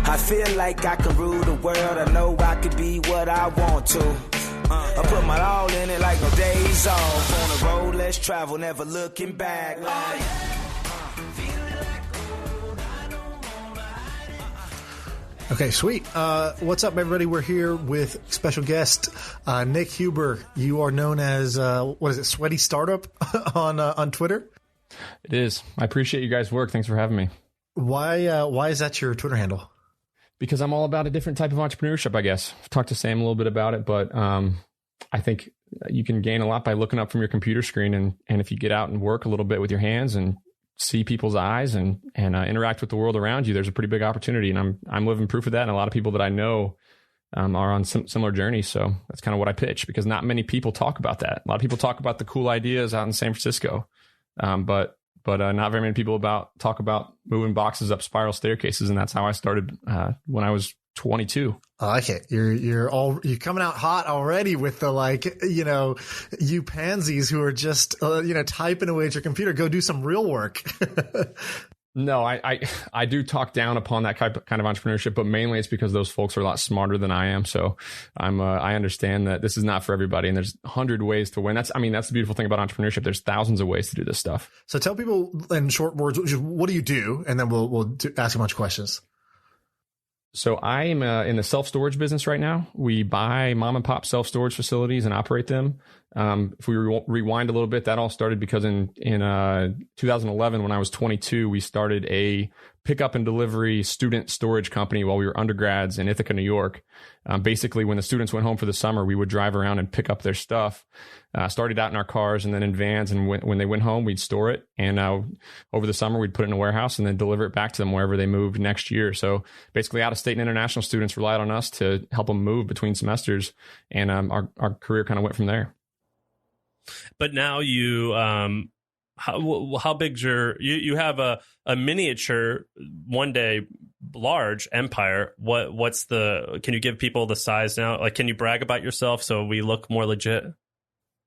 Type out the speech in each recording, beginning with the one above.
I feel like I can rule the world. I know I can be what I want to. I put my all in it like no days off. On the road, let's travel, never looking back. Like, Okay, sweet. What's up, everybody? We're here with special guest Nick Huber. You are known as Sweaty Startup on Twitter. It is. I appreciate you guys' work. Thanks for having me. Why is that your Twitter handle? Because I'm all about a different type of entrepreneurship, I guess. I've talked to Sam a little bit about it, but I think you can gain a lot by looking up from your computer screen, and if you get out and work a little bit with your hands and see people's eyes and interact with the world around you, there's a pretty big opportunity. And I'm living proof of that. And a lot of people that I know are on similar journeys. So that's kind of what I pitch, because not many people talk about that. A lot of people talk about the cool ideas out in San Francisco, but not very many people talk about moving boxes up spiral staircases. And that's how I started when I was 22. I like it. You're coming out hot already with the you pansies who are just typing away at your computer. Go do some real work. No, I do talk down upon that kind of entrepreneurship, but mainly it's because those folks are a lot smarter than I am. So I understand that this is not for everybody, and there's 100 ways to win. That's the beautiful thing about entrepreneurship. There's thousands of ways to do this stuff. So tell people in short words, what do you do? And then we'll ask a bunch of questions. So I am in the self-storage business right now. We buy mom and pop self-storage facilities and operate them. If we rewind a little bit, that all started because in 2011, when I was 22, we started a pickup and delivery student storage company while we were undergrads in Ithaca, New York. Basically, when the students went home for the summer, we would drive around and pick up their stuff. Started out in our cars and then in vans. And when they went home, we'd store it. And over the summer, we'd put it in a warehouse and then deliver it back to them wherever they moved next year. So basically, out-of-state and international students relied on us to help them move between semesters. And our career kind of went from there. But now you, how big's you have a miniature, one day large empire. Can you give people the size now? Like, can you brag about yourself so we look more legit?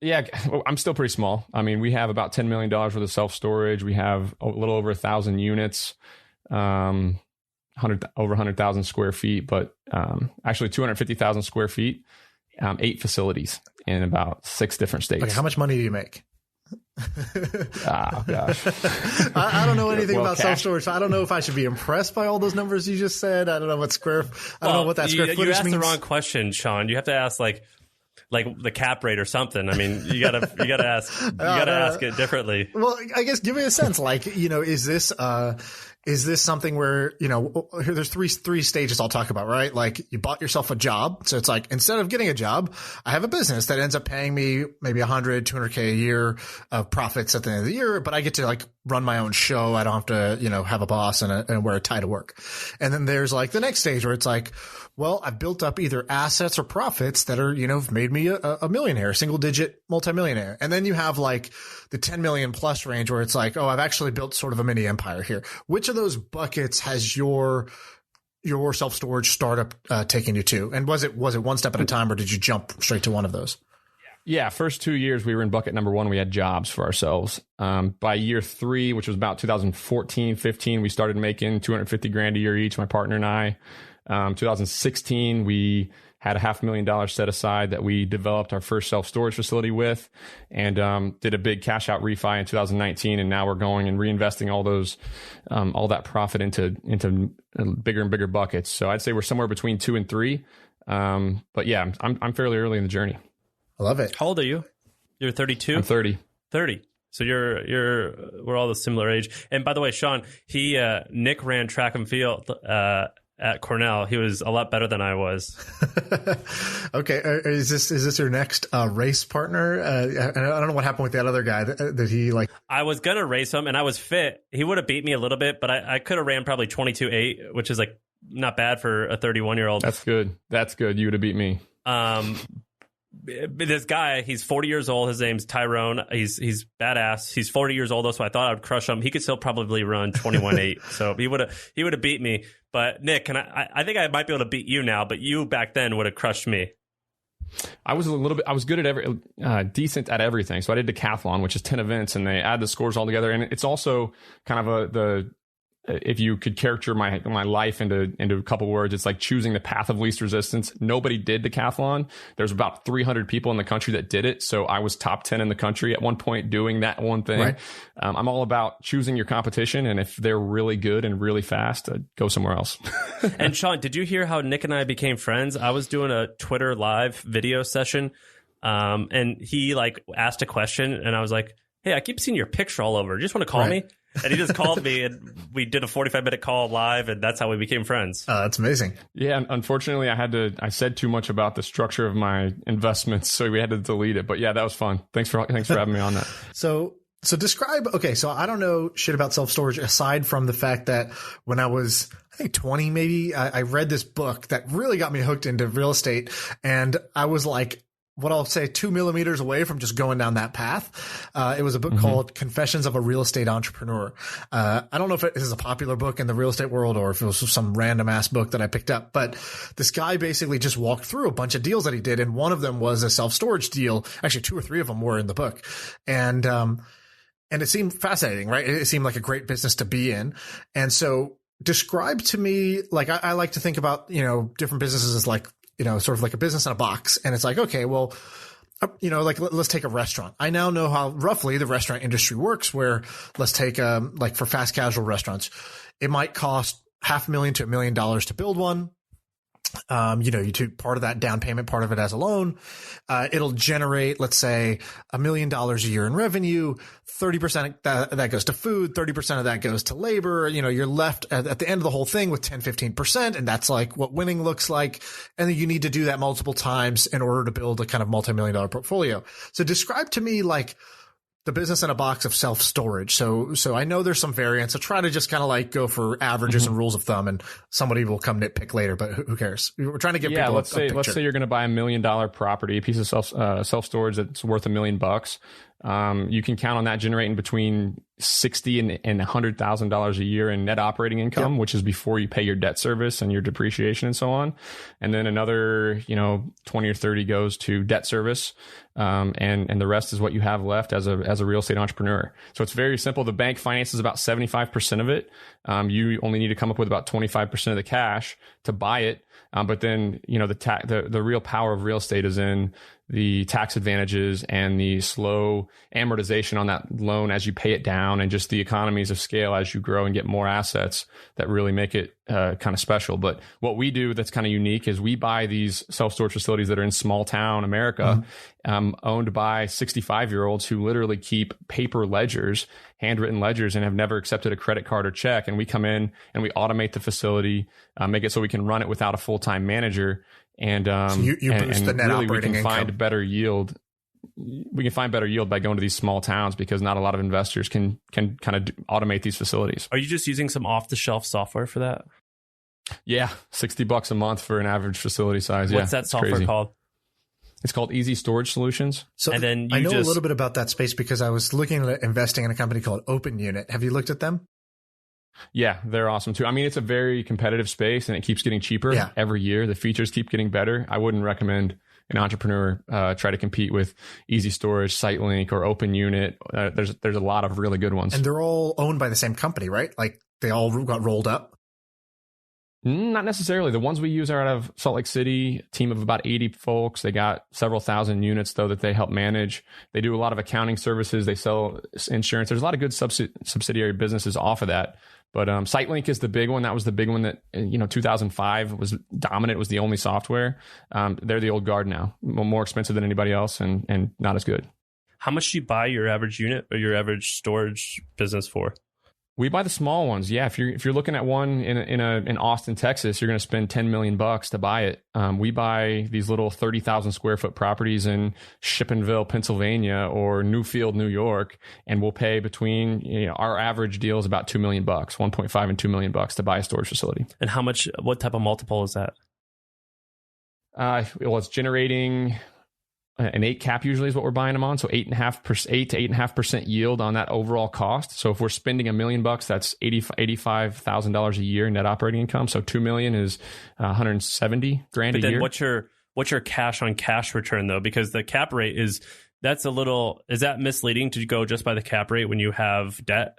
Yeah, I'm still pretty small. I mean, we have about $10 million worth of self-storage. We have a little over 1,000 units, over 100,000 square feet, but actually 250,000 square feet, 8 facilities in about 6 different states. Okay, how much money do you make? Oh, gosh. I don't know anything about self-storage. So I don't know if I should be impressed by all those numbers you just said. I don't know what that square footage means. You asked the wrong question, Sean. You have to ask like the cap rate or something. I mean, you gotta ask it differently. Well, I guess give me a sense. Is this something where, there's three stages I'll talk about, right? Like, you bought yourself a job. So it's like, instead of getting a job, I have a business that ends up paying me maybe 100, 200K a year of profits at the end of the year, but I get to run my own show. I don't have to, have a boss and wear a tie to work. And then there's the next stage where it's like, well, I've built up either assets or profits that are, have made me a millionaire, single digit multimillionaire. And then you have the 10 million plus range where it's like, oh, I've actually built sort of a mini empire here. Which of those buckets has your self-storage startup taken you to? And was it one step at a time, or did you jump straight to one of those? Yeah, first 2 years we were in bucket number 1. We had jobs for ourselves. By year 3, which was about 2014, 15, we started making $250,000 a year each, my partner and I. 2016, we had $500,000 set aside that we developed our first self-storage facility with, and did a big cash out refi in 2019. And now we're going and reinvesting all that profit into bigger and bigger buckets. So I'd say we're somewhere between 2 and 3. But yeah, I'm fairly early in the journey. I love it. How old are you? You're 32? I'm 30. 30. So we're all the similar age. And by the way, Sean, Nick ran track and field at Cornell. He was a lot better than I was. Okay. Is this your next race partner? I don't know what happened with that other guy that he I was going to race him and I was fit. He would have beat me a little bit, but I could have ran probably 22.8, which is not bad for a 31-year-old. That's good. You would have beat me. This guy, he's 40 years old. His name's Tyrone. He's badass. He's 40 years old though, so I thought I would crush him. He could still probably run 21.8. So he would have beat me. But Nick, I think I might be able to beat you now, but you back then would have crushed me. I was good at decent at everything. So I did decathlon, which is 10 events, and they add the scores all together. And it's also kind of if you could character my life into a couple words, it's like choosing the path of least resistance. Nobody did decathlon. There's about 300 people in the country that did it. So I was top 10 in the country at one point doing that one thing. Right. I'm all about choosing your competition. And if they're really good and really fast, go somewhere else. And Sean, did you hear how Nick and I became friends? I was doing a Twitter live video session, and he like asked a question, and I was like, "Hey, I keep seeing your picture all over. Do you just want to call me?" And he just called me, and we did a 45-minute call live, and that's how we became friends. That's amazing. Yeah, unfortunately, I said too much about the structure of my investments, so we had to delete it. But yeah, that was fun. Thanks for having me on that. So describe, okay, so I don't know shit about self-storage aside from the fact that when I was, I think 20 maybe, I read this book that really got me hooked into real estate, and I was like, what I'll say 2 millimeters away from just going down that path. It was a book called Confessions of a Real Estate Entrepreneur. I don't know if this is a popular book in the real estate world or if it was some random ass book that I picked up, but this guy basically just walked through a bunch of deals that he did. And one of them was a self-storage deal. Actually, 2 or 3 of them were in the book. And it seemed fascinating, right? It seemed like a great business to be in. And so describe to me, like I like to think about, different businesses as like, sort of like a business in a box. And it's like, okay, well, like let's take a restaurant. I now know how roughly the restaurant industry works, where let's take, like for fast casual restaurants, it might cost $500,000 to $1 million to build one. You take part of that down payment, part of it as a loan. It'll generate, let's say, $1 million a year in revenue. 30% that goes to food, 30% of that goes to labor. You're left at the end of the whole thing with 10, 15%. And that's like what winning looks like. And then you need to do that multiple times in order to build a kind of multi-million-dollar portfolio. So describe to me like the business in a box of self-storage. So I know there's some variance. So try to just kind of like go for averages and rules of thumb, and somebody will come nitpick later, but who cares? We're trying to give people let's say you're going to buy $1 million property, a piece of self-storage that's worth $1 million. You can count on that generating between $60,000 and $100,000 a year in net operating income, which is before you pay your debt service and your depreciation and so on. And then another, 20 or 30 goes to debt service. And the rest is what you have left as a real estate entrepreneur. So it's very simple. The bank finances about 75% of it. You only need to come up with about 25% of the cash to buy it. But then, the real power of real estate is in the tax advantages and the slow amortization on that loan as you pay it down, and just the economies of scale as you grow and get more assets that really make it kind of special. But what we do that's kind of unique is we buy these self-storage facilities that are in small town America, owned by 65-year-olds who literally keep paper ledgers, handwritten ledgers, and have never accepted a credit card or check. And we come in and we automate the facility, make it so we can run it without a full-time manager. And so you boost the net really operating we can income. find better yield. We can find better yield by going to these small towns, because not a lot of investors can kind of automate these facilities. Are you just using some off-the-shelf software for that? Yeah, $60 a month for an average facility size. What's that software crazy. called? It's called Easy Storage Solutions. So and then I know a little bit about that space because I was looking at investing in a company called Open Unit. Have you looked at them? Yeah, they're awesome too. I mean, it's a very competitive space and it keeps getting cheaper every year. The features keep getting better. I wouldn't recommend an entrepreneur try to compete with Easy Storage, SiteLink, or Open Unit. There's a lot of really good ones. And they're all owned by the same company, right? Like they all got rolled up? Not necessarily. The ones we use are out of Salt Lake City, a team of about 80 folks. They got several thousand units, though, that they help manage. They do a lot of accounting services. They sell insurance. There's a lot of good subsidiary businesses off of that. But SiteLink is the big one. That was the big one that, 2005 was dominant. It was the only software. They're the old guard now, more expensive than anybody else and not as good. How much do you buy your average unit or your average storage business for? We buy the small ones. Yeah, if you're looking at one in Austin, Texas, you're going to spend $10 million to buy it. We buy these little 30,000 square foot properties in Shippenville, Pennsylvania, or Newfield, New York, and we'll pay between our average deal is about $2 million, 1.5 and $2 million to buy a storage facility. And what type of multiple is that? Well, it's generating an 8 cap usually is what we're buying them on. So 8 to 8.5% yield on that overall cost. So if we're spending $1 million, that's $85,000 a year net operating income. So $2 million is $170,000 a year. But then what's your cash on cash return though? Because the cap rate is that misleading to go just by the cap rate when you have debt?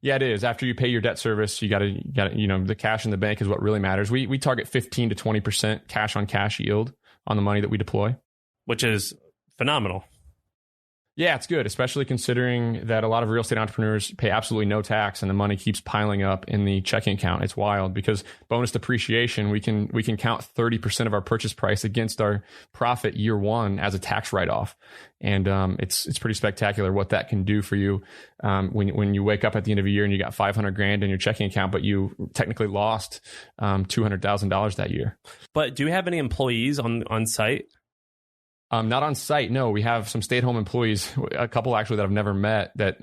Yeah, it is. After you pay your debt service, you got to, the cash in the bank is what really matters. We target 15 to 20% cash on cash yield on the money that we deploy, which is phenomenal. Yeah, it's good, especially considering that a lot of real estate entrepreneurs pay absolutely no tax and the money keeps piling up in the checking account. It's wild because bonus depreciation, we can count 30% of our purchase price against our profit year one as a tax write-off. And it's pretty spectacular what that can do for you when you wake up at the end of a year and you got $500,000 in your checking account, but you technically lost $200,000 that year. But do you have any employees on site? Not on site. No, we have some stay-at-home employees, a couple actually that I've never met, that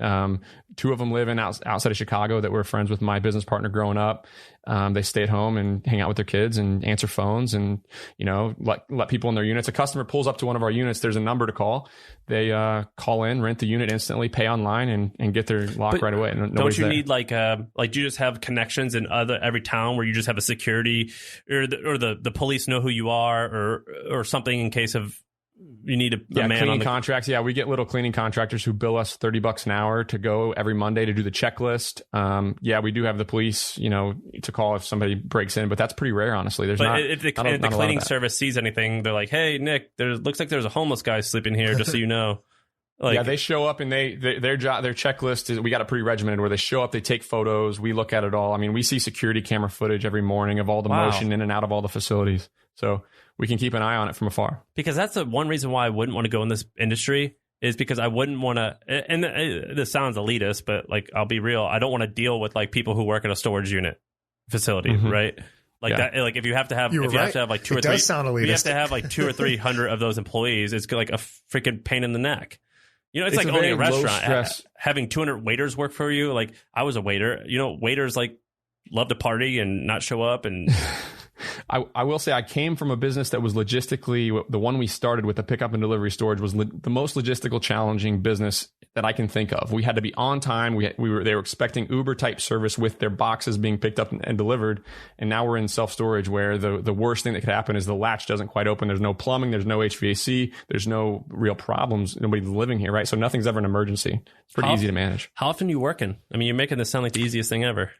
two of them live outside of Chicago that were friends with my business partner growing up. They stay at home and hang out with their kids and answer phones and, let people in their units. A customer pulls up to one of our units. There's a number to call. They call in, rent the unit instantly, pay online and get their lock right away. Don't you need do you just have connections in every town where you just have a security or the police know who you are or something in case of you need a man cleaning on the contracts. Yeah, we get little cleaning contractors who bill us $30 an hour to go every Monday to do the checklist. We do have the police, to call if somebody breaks in, but that's pretty rare, honestly. If the cleaning service sees anything, they're like, "Hey, Nick, looks like there's a homeless guy sleeping here, just so you know." They show up and their checklist is, we got it pretty regimented where they show up, they take photos, we look at it all. I mean, we see security camera footage every morning of all the motion in and out of all the facilities. So we can keep an eye on it from afar. Because that's the one reason why I wouldn't want to go in this industry is because I wouldn't want to, and this sounds elitist, but I'll be real. I don't want to deal with people who work in a storage unit facility, right? That, if you have to have, have to have two or three, you have to have 200 or 300 of those employees. It's like a freaking pain in the neck. It's like owning a restaurant. Having 200 waiters work for you. I was a waiter. Waiters love to party and not show up. And I will say I came from a business that was logistically, the one we started with, the pickup and delivery storage, was the most logistical challenging business that I can think of. We had to be on time. They were expecting Uber type service with their boxes being picked up and delivered. And now we're in self-storage where the worst thing that could happen is the latch doesn't quite open. There's no plumbing. There's no HVAC. There's no real problems. Nobody's living here, right? So nothing's ever an emergency. It's pretty easy to manage. How often are you working? I mean, you're making this sound like the easiest thing ever.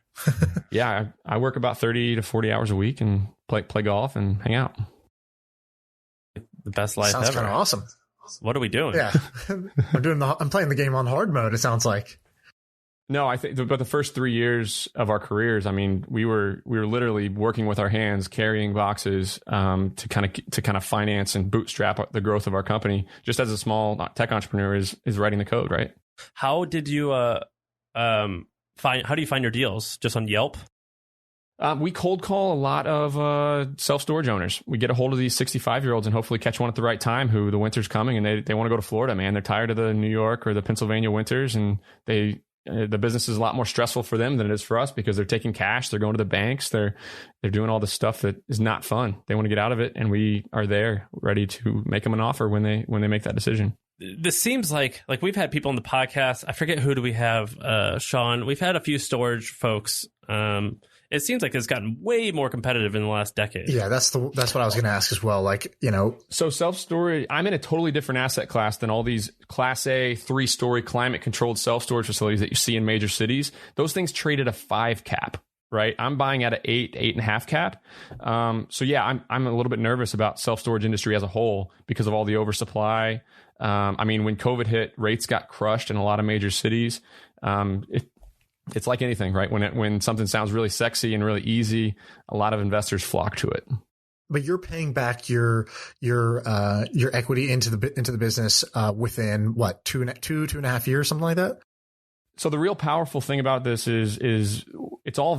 Yeah, I work about 30 to 40 hours a week and play golf and hang out. The best life sounds ever. Sounds kind of awesome. What are we doing? Yeah, I'm playing the game on hard mode. It sounds like. No, I think, but the first 3 years of our careers, I mean, we were literally working with our hands, carrying boxes to kind of finance and bootstrap the growth of our company. Just as a small tech entrepreneur is writing the code, right? How did you how do you find your deals? Just on Yelp? We cold call a lot of self-storage owners. We get a hold of these 65-year-olds and hopefully catch one at the right time who the winter's coming and they want to go to Florida, man. They're tired of the New York or the Pennsylvania winters, and the business is a lot more stressful for them than it is for us because they're taking cash, they're going to the banks, they're doing all this stuff that is not fun. They want to get out of it, and we are there ready to make them an offer when they make that decision. This seems like we've had people on the podcast. I forget who do we have, Sean. We've had a few storage folks. It seems like it's gotten way more competitive in the last decade. Yeah, that's what I was going to ask as well. So self-storage, I'm in a totally different asset class than all these Class A 3-story climate controlled self-storage facilities that you see in major cities. Those things trade at a 5 cap, right? I'm buying at an 8.5 cap. So yeah, I'm a little bit nervous about self-storage industry as a whole because of all the oversupply. I mean, when COVID hit, rates got crushed in a lot of major cities. It's like anything, right? When something sounds really sexy and really easy, a lot of investors flock to it. But you're paying back your equity into the business within what, two and a half years, something like that. So the real powerful thing about this is it's all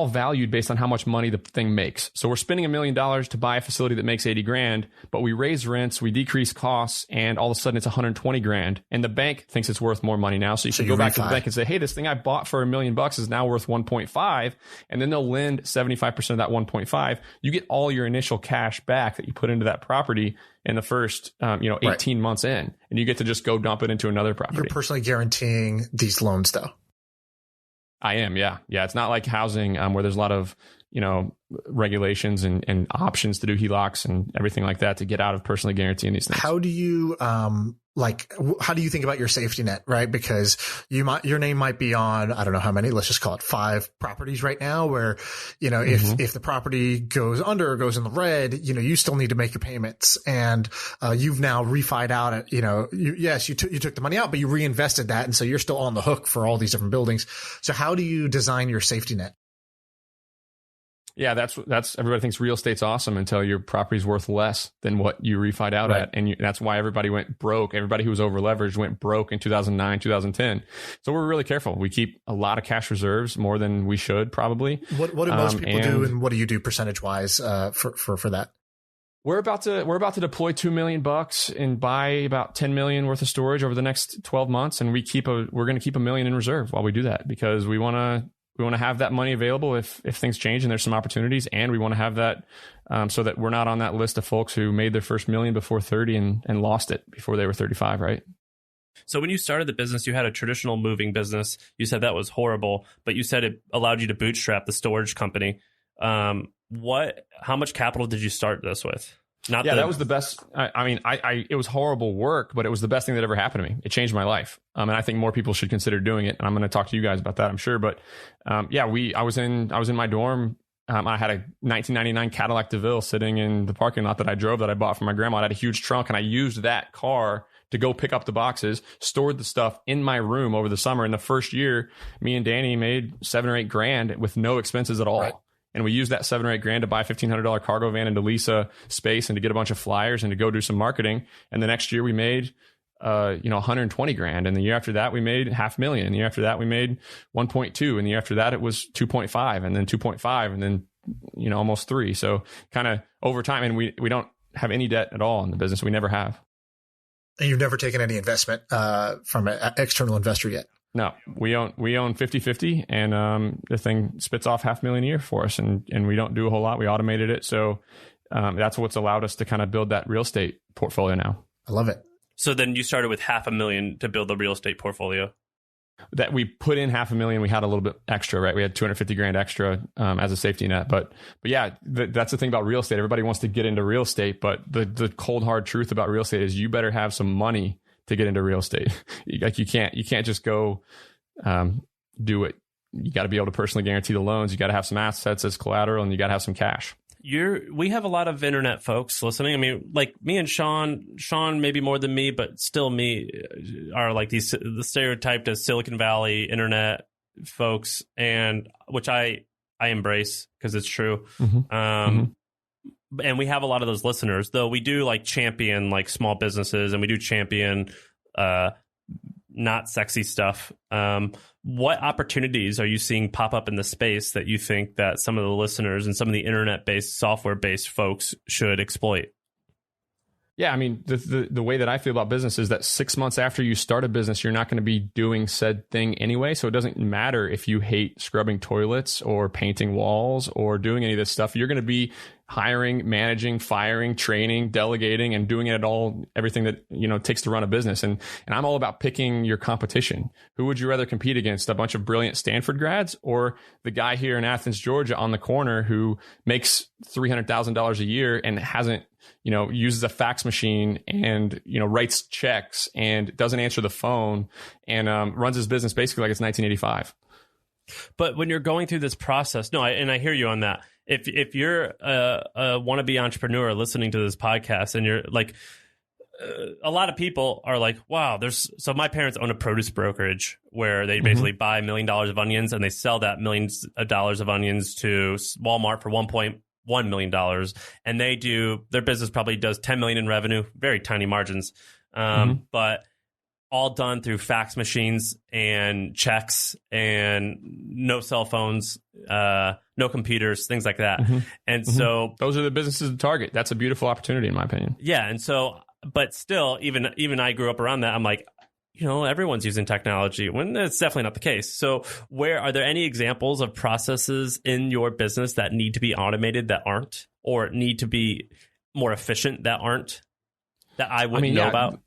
valued based on how much money the thing makes. So we're spending $1 million to buy a facility that makes $80,000, but we raise rents, we decrease costs, and all of a sudden it's $120,000. And the bank thinks it's worth more money now. So you can go back to the bank and say, hey, this thing I bought for $1 million is now worth 1.5. And then they'll lend 75% of that 1.5. You get all your initial cash back that you put into that property in the first 18 months in, and you get to just go dump it into another property. You're personally guaranteeing these loans though. I am. Yeah. It's not like housing where there's a lot of, regulations and options to do HELOCs and everything like that to get out of personally guaranteeing these things. How do you, how do you think about your safety net, right? Because your name might be on, I don't know how many, let's just call it 5 properties right now where, if the property goes under or goes in the red, you still need to make your payments, and, you've now refied out at, you took the money out, but you reinvested that. And so you're still on the hook for all these different buildings. So how do you design your safety net? Yeah, that's everybody thinks real estate's awesome until your property's worth less than what you refied out at. And that's why everybody went broke. Everybody who was over leveraged went broke in 2009, 2010. So we're really careful. We keep a lot of cash reserves, more than we should probably. What do most people do, and what do you do percentage wise for that? We're about to deploy $2 million and buy about 10 million worth of storage over the next 12 months. And we're going to keep $1 million in reserve while we do that, because we want to have that money available if things change and there's some opportunities. And we want to have that so that we're not on that list of folks who made their first $1 million before 30 and lost it before they were 35, right? So when you started the business, you had a traditional moving business. You said that was horrible, but you said it allowed you to bootstrap the storage company. How much capital did you start this with? That was the best. It was horrible work, but it was the best thing that ever happened to me. It changed my life. And I think more people should consider doing it. And I'm going to talk to you guys about that, I'm sure. But I was in my dorm. I had a 1999 Cadillac DeVille sitting in the parking lot that I drove, that I bought from my grandma. It had a huge trunk, and I used that car to go pick up the boxes, stored the stuff in my room over the summer. In the first year, me and Danny made $7 or $8 grand with no expenses at all. Right. And we used that $7 or $8 grand to buy a $1,500 cargo van and to lease a space and to get a bunch of flyers and to go do some marketing. And the next year we made, 120 grand. And the year after that, we made $500,000. And the year after that, we made 1.2. And the year after that, it was 2.5, and then 2.5, and then, almost 3. So kind of over time. And we don't have any debt at all in the business. We never have. And you've never taken any investment from an external investor yet? No, we own 50-50, and the thing spits off $500,000 a year for us, and we don't do a whole lot. We automated it. So that's what's allowed us to kind of build that real estate portfolio now. I love it. So then you started with $500,000 to build the real estate portfolio. That we put in $500,000, we had a little bit extra, right? We had 250 grand extra as a safety net. But yeah, that's the thing about real estate. Everybody wants to get into real estate, but the cold hard truth about real estate is you better have some money to get into real estate. Like you can't just go do it. You got to be able to personally guarantee the loans. You got to have some assets as collateral, and you got to have some cash. We have a lot of internet folks listening. I mean, like me and Sean maybe more than me, but still me are like the stereotyped as Silicon Valley internet folks, and which I embrace because it's true. Mm-hmm. And we have a lot of those listeners, though we do like champion like small businesses, and we do champion not sexy stuff. What opportunities are you seeing pop up in the space that you think that some of the listeners and some of the internet-based, software-based folks should exploit? Yeah, I mean, the way that I feel about business is that 6 months after you start a business, you're not going to be doing said thing anyway. So it doesn't matter if you hate scrubbing toilets or painting walls or doing any of this stuff. You're going to be hiring, managing, firing, training, delegating, and doing it all, everything that, takes to run a business. And I'm all about picking your competition. Who would you rather compete against? A bunch of brilliant Stanford grads, or the guy here in Athens, Georgia on the corner who makes $300,000 a year and hasn't, uses a fax machine and, writes checks and doesn't answer the phone and runs his business basically like it's 1985. But when you're going through this process, I hear you on that. If you're a wannabe entrepreneur listening to this podcast, and you're like, a lot of people are like, wow, so my parents own a produce brokerage where they basically buy $1 million of onions, and they sell that millions of dollars of onions to Walmart for $1.1 million. And their business probably does $10 million in revenue, very tiny margins. But all done through fax machines and checks and no cell phones, no computers, things like that. And so those are the businesses to target. That's a beautiful opportunity, in my opinion. Yeah. And so, but still, even I grew up around that. I'm like, everyone's using technology, when that's definitely not the case. So are there any examples of processes in your business that need to be automated that aren't, or need to be more efficient that aren't, that I wouldn't know about?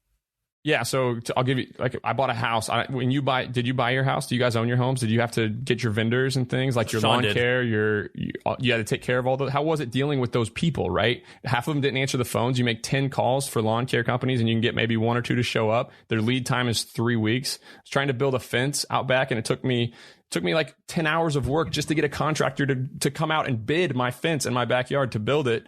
Yeah, so I'll give you, like, I bought a house. Did you buy your house? Do you guys own your homes? Did you have to get your vendors and things like your Sean lawn did. care? You had to take care of all those. How was it dealing with those people, right? Half of them didn't answer the phones. You make 10 calls for lawn care companies and you can get maybe 1 or 2 to show up. Their lead time is 3 weeks. I was trying to build a fence out back and it took me like 10 hours of work just to get a contractor to come out and bid my fence in my backyard to build it.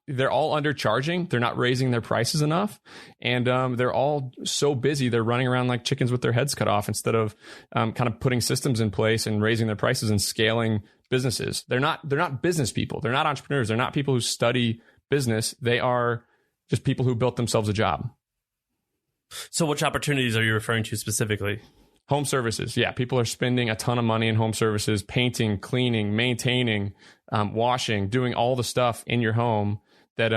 They're all undercharging. They're not raising their prices enough. And they're all so busy. They're running around like chickens with their heads cut off instead of kind of putting systems in place and raising their prices and scaling businesses. They're not business people. They're not entrepreneurs. They're not people who study business. They are just people who built themselves a job. So which opportunities are you referring to specifically? Home services. Yeah, people are spending a ton of money in home services, painting, cleaning, maintaining, washing, doing all the stuff in your home that,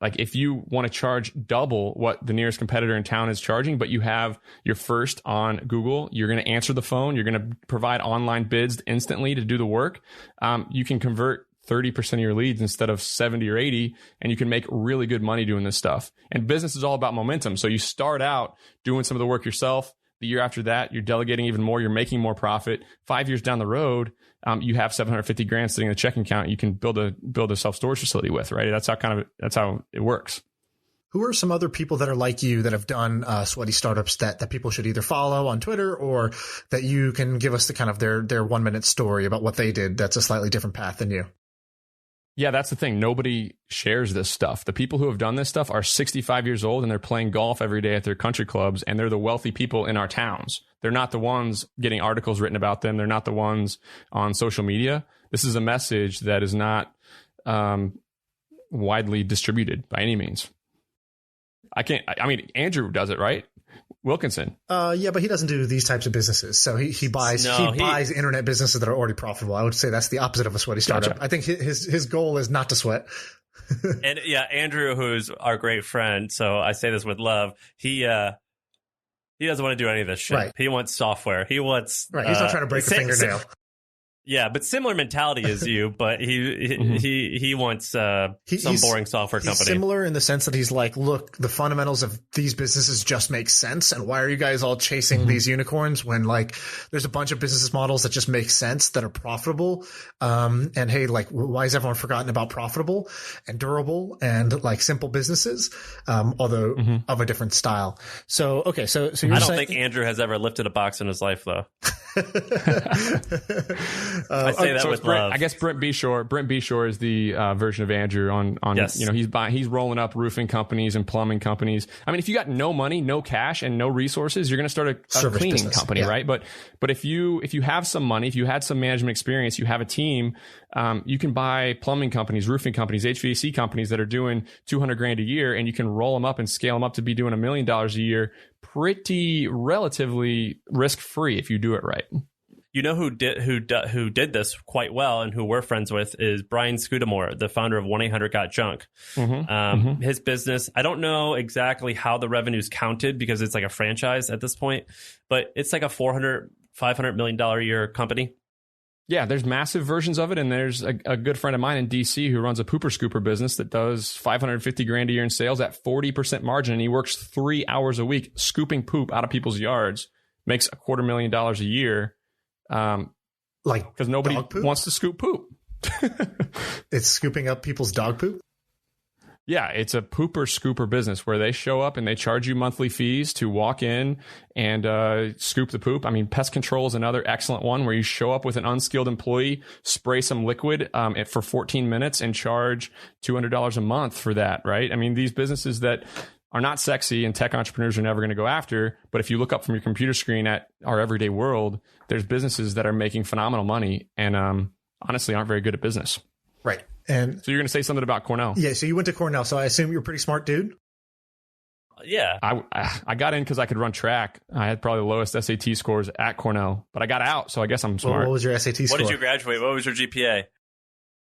like, if you want to charge double what the nearest competitor in town is charging, but you have your first on Google, you're going to answer the phone, you're going to provide online bids instantly to do the work. You can convert 30% of your leads instead of 70 or 80, and you can make really good money doing this stuff. And business is all about momentum. So you start out doing some of the work yourself. The year after that, you're delegating even more. You're making more profit. 5 years down the road, you have $750,000 sitting in the checking account. You can build a self-storage facility with, right? That's how it works. Who are some other people that are like you that have done sweaty startups that people should either follow on Twitter or that you can give us the kind of their 1 minute story about what they did that's a slightly different path than you? Yeah, that's the thing. Nobody shares this stuff. The people who have done this stuff are 65 years old and they're playing golf every day at their country clubs, and they're the wealthy people in our towns. They're not the ones getting articles written about them. They're not the ones on social media. This is a message that is not widely distributed by any means. I mean, Andrew does it, right? Wilkinson. Yeah, but he doesn't do these types of businesses. So he buys internet businesses that are already profitable. I would say that's the opposite of a sweaty startup. Gotcha. I think his goal is not to sweat. And yeah, Andrew, who's our great friend, so I say this with love, he doesn't want to do any of this shit. Right. He wants software. He wants He's not trying to break a fingernail. Yeah, but similar mentality as you, but he wants some boring software company. He's similar in the sense that he's like, look, the fundamentals of these businesses just make sense, and why are you guys all chasing these unicorns when, like, there's a bunch of business models that just make sense that are profitable? And hey, like, why has everyone forgotten about profitable and durable and like simple businesses, although of a different style? So okay, so you're I don't think Andrew has ever lifted a box in his life, though. I say that with love. I guess Brent Beshore is the version of Andrew on yes. You know, he's rolling up roofing companies and plumbing companies. I mean, if you got no money, no cash, and no resources, you're going to start a cleaning business company, yeah. Right? But if you have some money, if you had some management experience, you have a team, you can buy plumbing companies, roofing companies, HVAC companies that are doing $200,000 a year, and you can roll them up and scale them up to be doing $1 million a year, pretty relatively risk free if you do it right. You know who did this quite well and who we're friends with is Brian Scudamore, the founder of 1-800-GOT-JUNK. His business, I don't know exactly how the revenue's counted because it's like a franchise at this point, but it's like a $500 million a year company. Yeah, there's massive versions of it, and there's a good friend of mine in DC who runs a pooper scooper business that does $550,000 a year in sales at 40% margin, and he works 3 hours a week scooping poop out of people's yards, makes $250,000 a year. Like, because nobody wants to scoop poop. It's scooping up people's dog poop. Yeah, it's a pooper scooper business where they show up and they charge you monthly fees to walk in and scoop the poop. I mean, pest control is another excellent one where you show up with an unskilled employee, spray some liquid for 14 minutes and charge $200 a month for that, right? I mean, these businesses that are not sexy and tech entrepreneurs are never going to go after. But if you look up from your computer screen at our everyday world, there's businesses that are making phenomenal money and honestly aren't very good at business. Right. And so you're going to say something about Cornell. Yeah. So you went to Cornell. So I assume you're a pretty smart dude. Yeah. I got in because I could run track. I had probably the lowest SAT scores at Cornell, but I got out. So I guess I'm smart. What was your SAT score? What did you graduate? What was your GPA?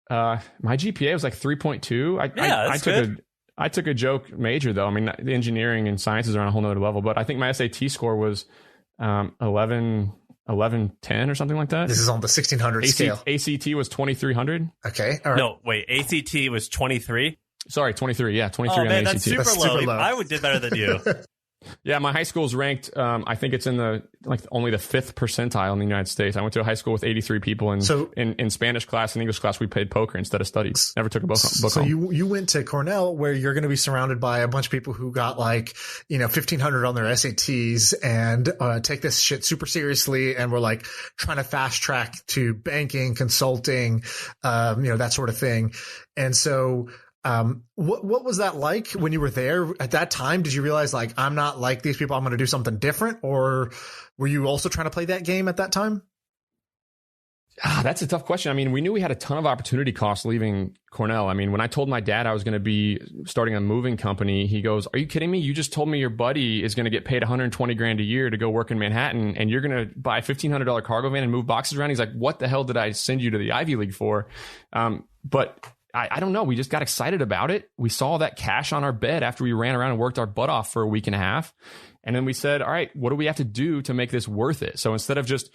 My GPA was like 3.2. I took a joke major, though. I mean, the engineering and sciences are on a whole nother level, but I think my SAT score was 1110 or something like that. This is on the 1600 scale. ACT was 2300. Okay. All right. No, wait. ACT was 23? Sorry, 23. Yeah, 23 oh, on man, ACT. That's super low. I did better than you. Yeah, my high school's ranked. I think it's in only the 5th percentile in the United States. I went to a high school with 83 people, and in Spanish class and English class, we played poker instead of studies. Never took a book So home. you went to Cornell, where you're going to be surrounded by a bunch of people who got 1,500 on their SATs and take this shit super seriously, and we're like trying to fast track to banking, consulting, that sort of thing. And so. What was that like when you were there at that time? Did you realize I'm not like these people, I'm going to do something different? Or were you also trying to play that game at that time? That's a tough question. I mean, we knew we had a ton of opportunity costs leaving Cornell. I mean, when I told my dad I was going to be starting a moving company, he goes, "Are you kidding me? You just told me your buddy is going to get paid $120,000 a year to go work in Manhattan, and you're going to buy a $1,500 cargo van and move boxes around." He's like, "What the hell did I send you to the Ivy League for?" But I don't know. We just got excited about it. We saw that cash on our bed after we ran around and worked our butt off for a week and a half. And then we said, all right, what do we have to do to make this worth it? So instead of just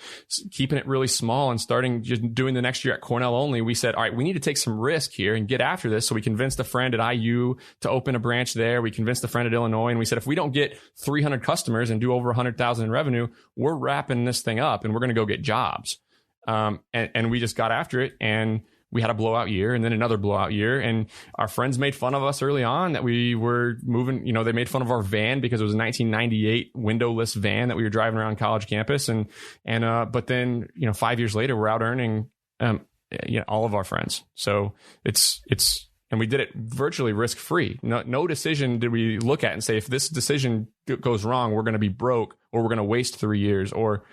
keeping it really small and starting just doing the next year at Cornell only, we said, all right, we need to take some risk here and get after this. So we convinced a friend at IU to open a branch there. We convinced a friend at Illinois, and we said, if we don't get 300 customers and do over 100,000 in revenue, we're wrapping this thing up and we're going to go get jobs. And we just got after it, and we had a blowout year and then another blowout year. And our friends made fun of us early on that we were moving, they made fun of our van because it was a 1998 windowless van that we were driving around college campus. But then, 5 years later, we're out earning, all of our friends. So and we did it virtually risk free. No decision did we look at and say, if this decision goes wrong, we're going to be broke, or we're going to waste 3 years, or,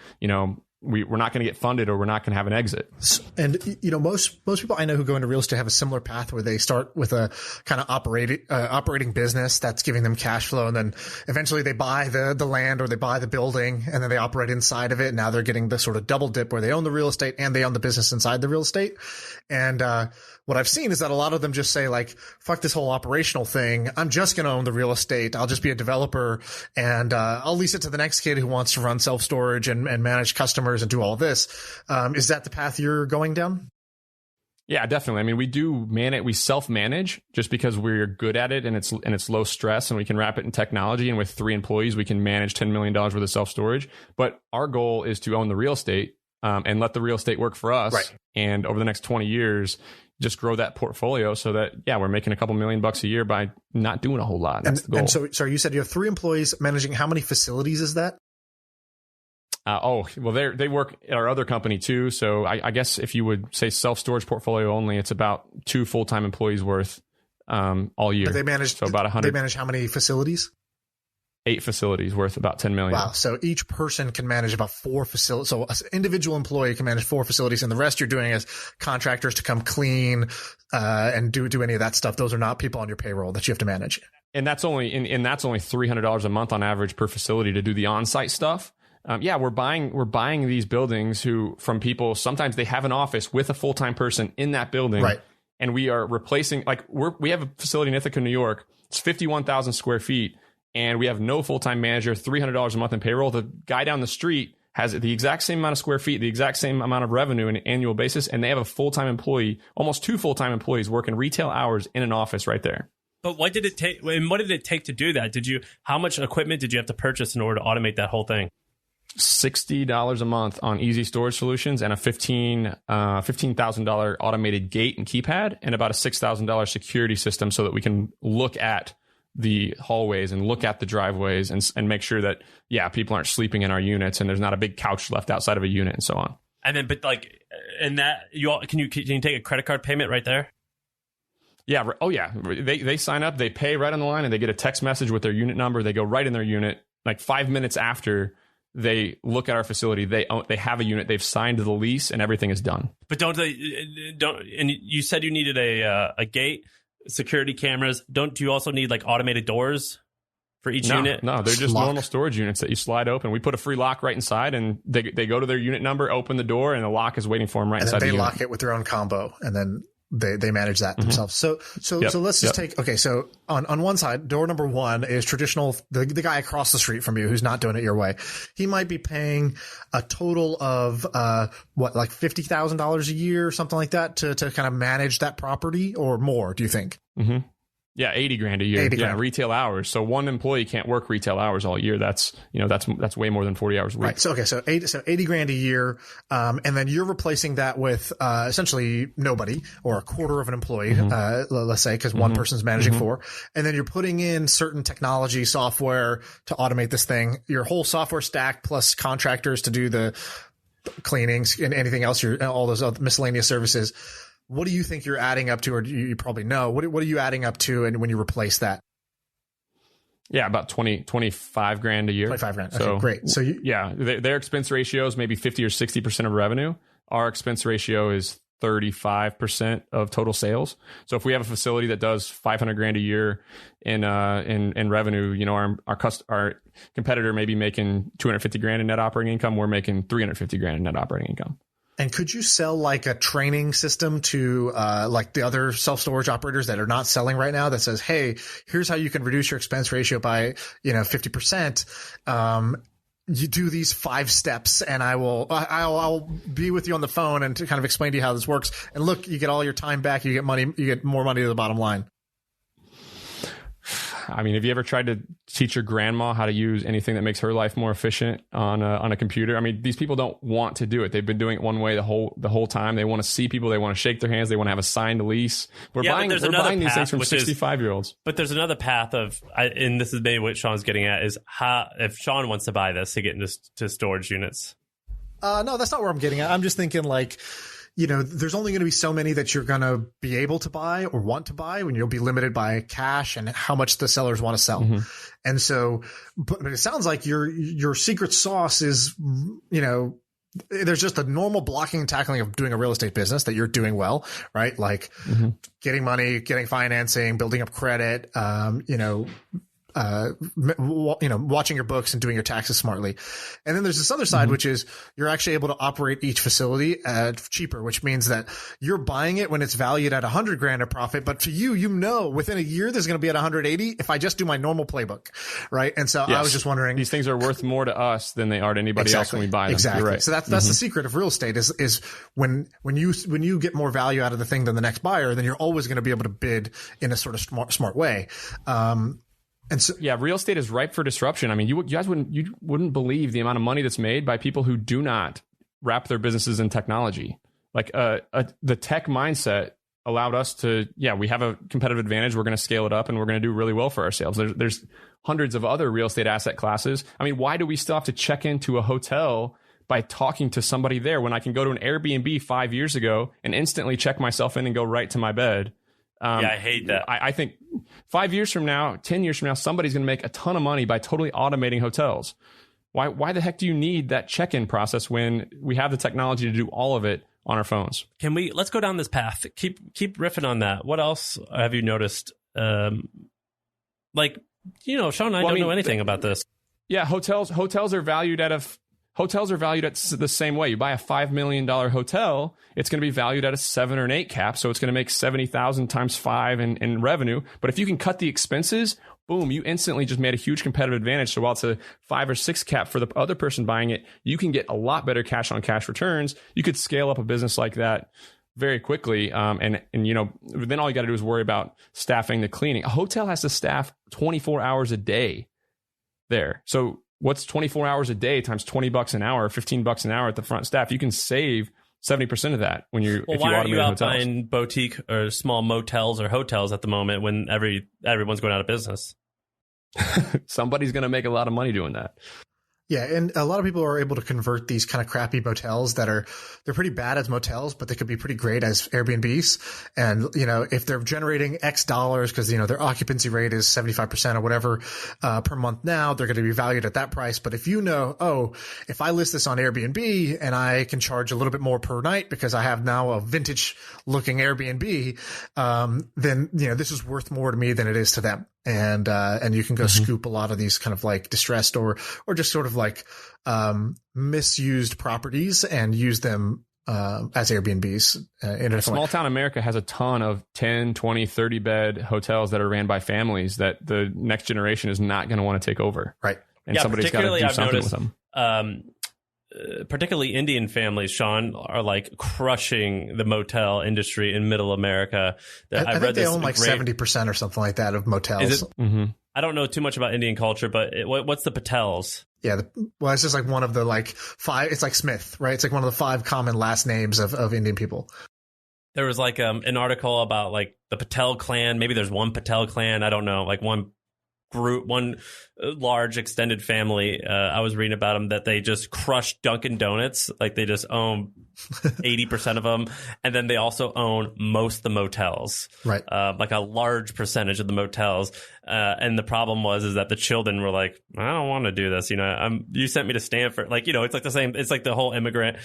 we're not going to get funded, or we're not going to have an exit. And, most people I know who go into real estate have a similar path where they start with a kind of operating business that's giving them cash flow. And then eventually they buy the land, or they buy the building, and then they operate inside of it. Now they're getting the sort of double dip where they own the real estate and they own the business inside the real estate. And, what I've seen is that a lot of them just say fuck this whole operational thing. I'm just going to own the real estate. I'll just be a developer, and I'll lease it to the next kid who wants to run self-storage and manage customers and do all this. Is that the path you're going down? Yeah, definitely. I mean, we self-manage just because we're good at it, and it's low stress, and we can wrap it in technology. And with 3 employees, we can manage $10 million worth of self-storage. But our goal is to own the real estate, and let the real estate work for us. Right. And over the next 20 years, just grow that portfolio so that, we're making a couple $1 million a year by not doing a whole lot. That's the goal. And so you said you have 3 employees managing how many facilities is that? They work at our other company too. So I guess if you would say self-storage portfolio only, it's about 2 full-time employees worth all year. But they manage about 100. They manage how many facilities? 8 facilities worth about $10 million. Wow. So each person can manage about 4 facilities. So an individual employee can manage 4 facilities, and the rest you're doing as contractors to come clean and do any of that stuff. Those are not people on your payroll that you have to manage. And that's only $300 a month on average per facility to do the on-site stuff. We're buying these buildings from people. Sometimes they have an office with a full-time person in that building. Right. And we are replacing, we have a facility in Ithaca, New York. It's 51,000 square feet. And we have no full-time manager, $300 a month in payroll. The guy down the street has the exact same amount of square feet, the exact same amount of revenue on an annual basis, and they have a full-time employee, almost 2 full-time employees working retail hours in an office right there. But what did it take? And what did it take to do that? How much equipment did you have to purchase in order to automate that whole thing? $60 a month on Easy Storage Solutions, and a $15,000 automated gate and keypad, and about a $6,000 security system so that we can look at the hallways and look at the driveways and make sure that, people aren't sleeping in our units and there's not a big couch left outside of a unit and so on. And then, can you take a credit card payment right there? Yeah. Oh yeah. They sign up, they pay right on the line, and they get a text message with their unit number. They go right in their unit. 5 minutes after they look at our facility, they have a unit, they've signed the lease, and everything is done. But and you said you needed a gate, security cameras. Do you also need automated doors for each unit? No, they're just normal storage units that you slide open. We put a free lock right inside, and they go to their unit number, open the door, and the lock is waiting for them right inside the unit. And then they lock it with their own combo, and then they manage that themselves. So let's just take, okay. So on one side, door number 1 is traditional. The guy across the street from you who's not doing it your way, he might be paying a total of $50,000 a year or something like that to kind of manage that property, or more. Do you think? Mm-hmm. Yeah, 80 grand a year. 80 yeah, grand. retail hours. So one employee can't work retail hours all year. That's way more than 40 hours a week. Right. So 80 grand a year. And then you're replacing that with, essentially nobody or a quarter of an employee, let's say, because one person's managing 4. And then you're putting in certain technology software to automate this thing, your whole software stack plus contractors to do the cleanings and anything else, all those other miscellaneous services. What do you think you're adding up to, or you probably know, what are you adding up to and when you replace that? Yeah, about 25 grand a year. 25 grand. Okay, so, great. So their expense ratio is maybe 50 or 60% of revenue. Our expense ratio is 35% of total sales. So if we have a facility that does 500 grand a year in revenue, our competitor may be making 250 grand in net operating income. We're making 350 grand in net operating income. And could you sell like a training system to like the other self-storage operators that are not selling right now that says, hey, here's how you can reduce your expense ratio by, 50%. You do these 5 steps and I'll be with you on the phone and to kind of explain to you how this works. And look, you get all your time back. You get money. You get more money to the bottom line. I mean, have you ever tried to teach your grandma how to use anything that makes her life more efficient on a computer? I mean, these people don't want to do it. They've been doing it one way the whole time. They want to see people. They want to shake their hands. They want to have a signed lease. We're buying these things from 65-years-olds. But there's another path and this is maybe what Sean's getting at, is how, if Sean wants to buy this to get into storage units. No, that's not where I'm getting at. I'm just thinking like, there's only going to be so many that you're going to be able to buy or want to buy when you'll be limited by cash and how much the sellers want to sell. Mm-hmm. And so, but it sounds like your secret sauce is, there's just a normal blocking and tackling of doing a real estate business that you're doing well, right? Like getting money, getting financing, building up credit, watching your books and doing your taxes smartly. And then there's this other side, which is you're actually able to operate each facility at cheaper, which means that you're buying it when it's valued at 100 grand of profit. But for you, within a year, there's going to be at 180 if I just do my normal playbook. Right. And so I was just wondering, these things are worth more to us than they are to anybody else when we buy them. Exactly. You're right. So that's the secret of real estate is when you get more value out of the thing than the next buyer, then you're always going to be able to bid in a sort of smart way. And so, yeah, real estate is ripe for disruption. I mean, you guys wouldn't believe the amount of money that's made by people who do not wrap their businesses in technology. Like the tech mindset allowed us to, we have a competitive advantage. We're going to scale it up and we're going to do really well for ourselves. There's hundreds of other real estate asset classes. I mean, why do we still have to check into a hotel by talking to somebody there when I can go to an Airbnb 5 years ago and instantly check myself in and go right to my bed? I hate that. I think 5 years from now, 10 years from now, somebody's going to make a ton of money by totally automating hotels. Why the heck do you need that check-in process when we have the technology to do all of it on our phones? Let's go down this path. Keep riffing on that. What else have you noticed? Sean and I don't know anything about this. Yeah, hotels are valued at the same way. You buy a $5 million hotel, it's going to be valued at a 7 or an 8 cap. So it's going to make 70,000 times 5 in revenue. But if you can cut the expenses, boom, you instantly just made a huge competitive advantage. So while it's a 5 or 6 cap for the other person buying it, you can get a lot better cash on cash returns. You could scale up a business like that very quickly. And then all you got to do is worry about staffing the cleaning. A hotel has to staff 24 hours a day there. So what's 24 hours a day times $20 an hour, $15 an hour at the front staff? You can save 70% of that when if you automate hotels. Why aren't you out buying boutique or small motels or hotels at the moment when everyone's going out of business? Somebody's going to make a lot of money doing that. Yeah, and a lot of people are able to convert these kind of crappy motels they're pretty bad as motels, but they could be pretty great as Airbnbs. And, if they're generating X dollars because, their occupancy rate is 75% or whatever per month now, they're going to be valued at that price. But if if I list this on Airbnb and I can charge a little bit more per night because I have now a vintage looking Airbnb, then, this is worth more to me than it is to them. And you can go scoop a lot of these kind of like distressed or just sort of like misused properties and use them as Airbnbs in a small town America has a ton of 10, 20, 30 bed hotels that are ran by families that the next generation is not going to want to take over. Right. And somebody's got to do something with them. particularly Indian families, Sean, are like crushing the motel industry in Middle America. I think they own like 70% or something like that of motels. Is it? Mm-hmm. I don't know too much about Indian culture, but what's the Patels? Yeah, well, it's just like one of the like 5. It's like Smith, right? It's like one of the 5 common last names of Indian people. There was like an article about like the Patel clan. Maybe there's one Patel clan. I don't know, like one group, one large extended family. I was reading about them that they just crushed Dunkin' Donuts. Like they just own 80% of them. And then they also own most of the motels, right? Like a large percentage of the motels. And the problem is that the children were like, I don't want to do this. You know, you sent me to Stanford. Like, you know, it's like the same. It's like the whole immigrant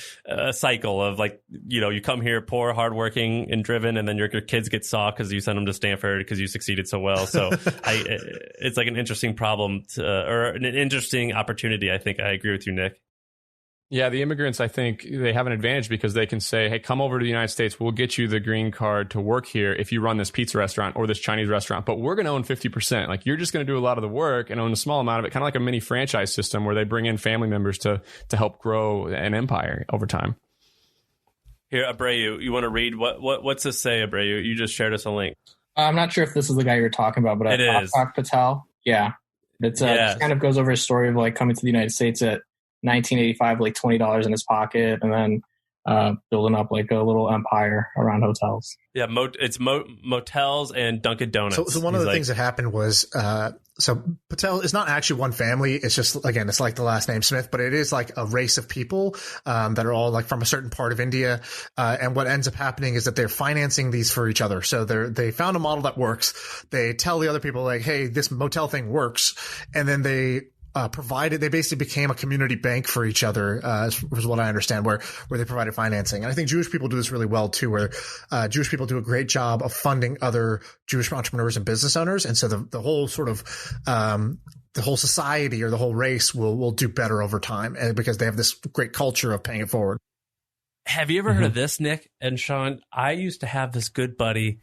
cycle of like, you know, you come here poor, hardworking, and driven, and then your kids get soft because you sent them to Stanford because you succeeded so well. So it's like an interesting problem or an interesting opportunity. I think I agree with you, Nick. Yeah, the immigrants, I think they have an advantage because they can say, hey, come over to the United States. We'll get you the green card to work here if you run this pizza restaurant or this Chinese restaurant. But we're going to own 50%. Like you're just going to do a lot of the work and own a small amount of it, kind of like a mini franchise system where they bring in family members to help grow an empire over time. Here, Abreu, you want to read? What's this say, Abreu? You just shared us a link. I'm not sure if this is the guy you're talking about, but it is. Akshay Patel. Yeah. It kind of goes over his story of like coming to the United States at 1985, like $20 in his pocket, and then building up like a little empire around hotels. Yeah, it's motels and Dunkin' Donuts. So one of the things that happened was, so Patel is not actually one family. It's just, again, it's like the last name Smith, but it is like a race of people that are all like from a certain part of India. And what ends up happening is that they're financing these for each other. So they found a model that works. They tell the other people like, hey, this motel thing works. And then they basically became a community bank for each other, was what I understand, where they provided financing. And I think Jewish people do this really well too, where Jewish people do a great job of funding other Jewish entrepreneurs and business owners. And so the whole sort of, the whole society or the whole race will do better over time, and because they have this great culture of paying it forward. Have you ever heard of this, Nick and Sean? I used to have this good buddy.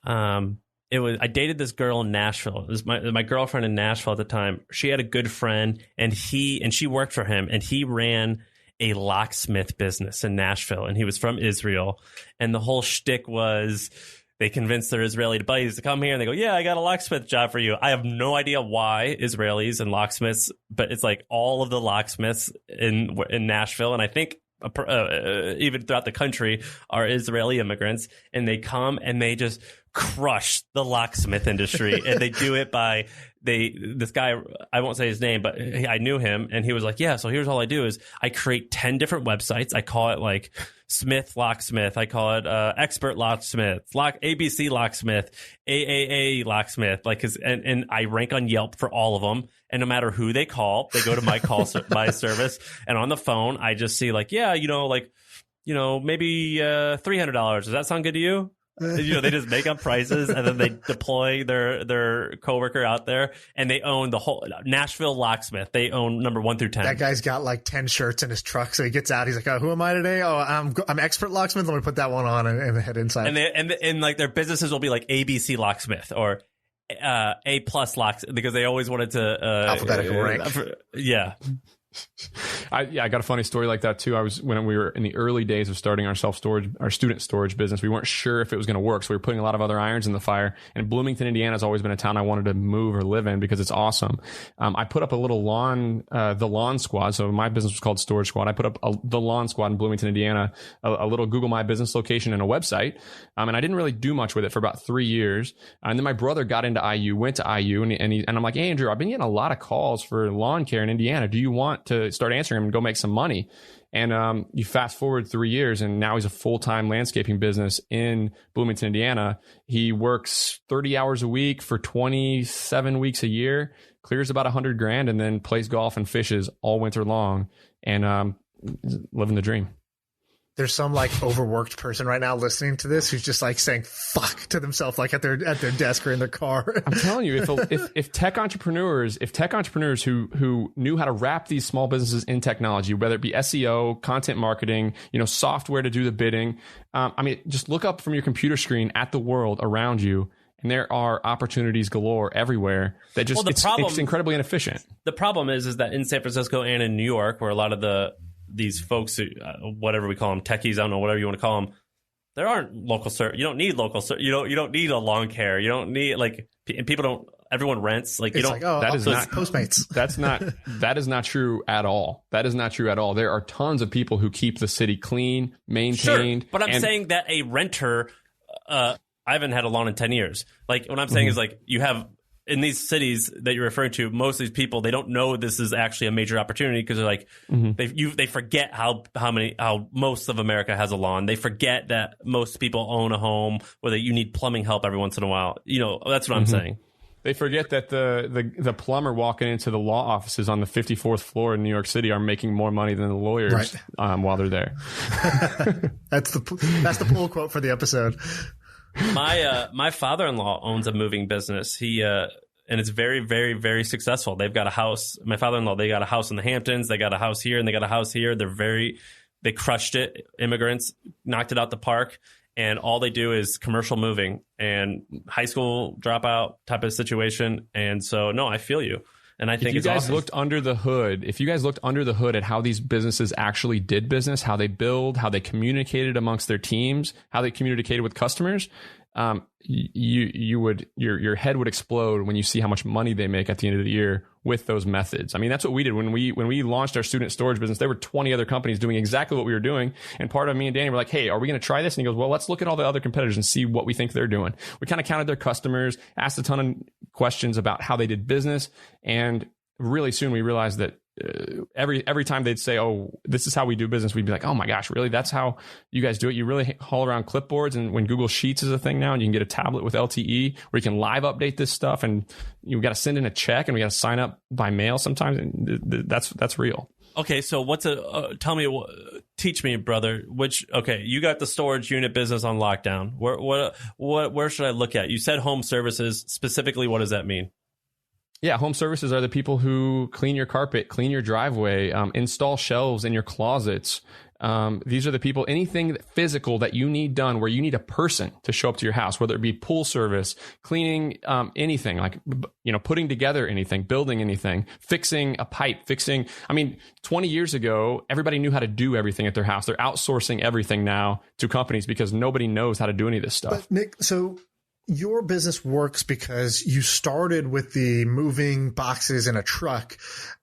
I dated this girl in Nashville. It was my girlfriend in Nashville at the time. She had a good friend, and she worked for him, and he ran a locksmith business in Nashville, and he was from Israel. And the whole shtick was they convinced their Israeli buddies to come here, and they go, yeah, I got a locksmith job for you. I have no idea why Israelis and locksmiths, but it's like all of the locksmiths in Nashville, and I think even throughout the country, are Israeli immigrants, and they come and they just crush the locksmith industry. And they do it by this guy, I won't say his name, but I knew him, and he was like, yeah, so here's all I do is I create 10 different websites. I call it like Smith Locksmith. I call it Expert Locksmith, ABC Locksmith, AAA Locksmith, like, and I rank on Yelp for all of them. And no matter who they call, they go to my my service, and on the phone, I just see like, yeah, maybe $300. Does that sound good to you? They just make up prices, and then they deploy their coworker out there, and they own the whole Nashville Locksmith. They own number 1 through 10. That guy's got like 10 shirts in his truck, so he gets out. He's like, "Oh, who am I today? Oh, I'm Expert Locksmith. Let me put that one on and head inside." And like their businesses will be like ABC Locksmith or A+ Locksmith, because they always wanted to alphabetical rank. Yeah. I got a funny story like that too. When we were in the early days of starting our student storage business, we weren't sure if it was going to work. So we were putting a lot of other irons in the fire, and Bloomington, Indiana has always been a town I wanted to move or live in because it's awesome. I put up a little the lawn squad. So my business was called Storage Squad. I put up the lawn squad in Bloomington, Indiana, a little Google My Business location and a website. And I didn't really do much with it for about 3 years. And then my brother got into IU, went to IU, and I'm like, hey, Andrew, I've been getting a lot of calls for lawn care in Indiana. Do you want to start answering them and go make some money? And you fast forward 3 years, and now he's a full-time landscaping business in Bloomington, Indiana. He works 30 hours a week for 27 weeks a year, clears about $100,000, and then plays golf and fishes all winter long, and living the dream. There's some like overworked person right now listening to this who's just like saying "fuck" to themselves, like at their desk or in their car. I'm telling you, if tech entrepreneurs who knew how to wrap these small businesses in technology, whether it be SEO, content marketing, software to do the bidding, just look up from your computer screen at the world around you, and there are opportunities galore everywhere. That just it's incredibly inefficient. The problem is that in San Francisco and in New York, where a lot of the these folks who, whatever we call them, techies, I don't know, whatever you want to call them. There aren't local service. You don't need local service. You don't need a lawn care. You don't need and people don't. Everyone rents. Like you don't. That is not Postmates. That is not true at all. That is not true at all. There are tons of people who keep the city clean, maintained. Sure, but I'm saying that a renter. I haven't had a lawn in 10 years. Like what I'm saying is like you have. In these cities that you're referring to, most of these people, they don't know this is actually a major opportunity because they're like, they forget how most of America has a lawn. They forget that most people own a home, or that you need plumbing help every once in a while. You know, that's what I'm saying. They forget that the plumber walking into the law offices on the 54th floor in New York City are making more money than the lawyers while they're there. That's the pull quote for the episode. My father-in-law owns a moving business. And it's very, very, very successful. They've got a house. My father-in-law, they got a house in the Hamptons. They got a house here and they got a house here. They crushed it. Immigrants knocked it out the park. And all they do is commercial moving and high school dropout type of situation. And so, no, I feel you. And I think if you guys looked under the hood, at how these businesses actually did business, how they build, how they communicated amongst their teams, how they communicated with customers, your head would explode when you see how much money they make at the end of the year with those methods. I mean, that's what we did when we launched our student storage business. There were 20 other companies doing exactly what we were doing. And part of me and Danny were like, hey, are we going to try this? And he goes, well, let's look at all the other competitors and see what we think they're doing. We kind of counted their customers, asked a ton of questions about how they did business. And really soon we realized that every time they'd say, oh, this is how we do business, we'd be like, oh my gosh, really? That's how you guys do it? You really haul around clipboards? And when Google Sheets is a thing now and you can get a tablet with LTE where you can live update this stuff and you got to send in a check and we got to sign up by mail sometimes. And that's real. Okay. So teach me, brother, you got the storage unit business on lockdown. Where should I look at? You said home services. Specifically, what does that mean? Yeah, home services are the people who clean your carpet, clean your driveway, install shelves in your closets. These are the people, anything physical that you need done where you need a person to show up to your house, whether it be pool service, cleaning anything, like, putting together anything, building anything, fixing a pipe, 20 years ago, everybody knew how to do everything at their house. They're outsourcing everything now to companies because nobody knows how to do any of this stuff. But Nick, so your business works because you started with the moving boxes in a truck,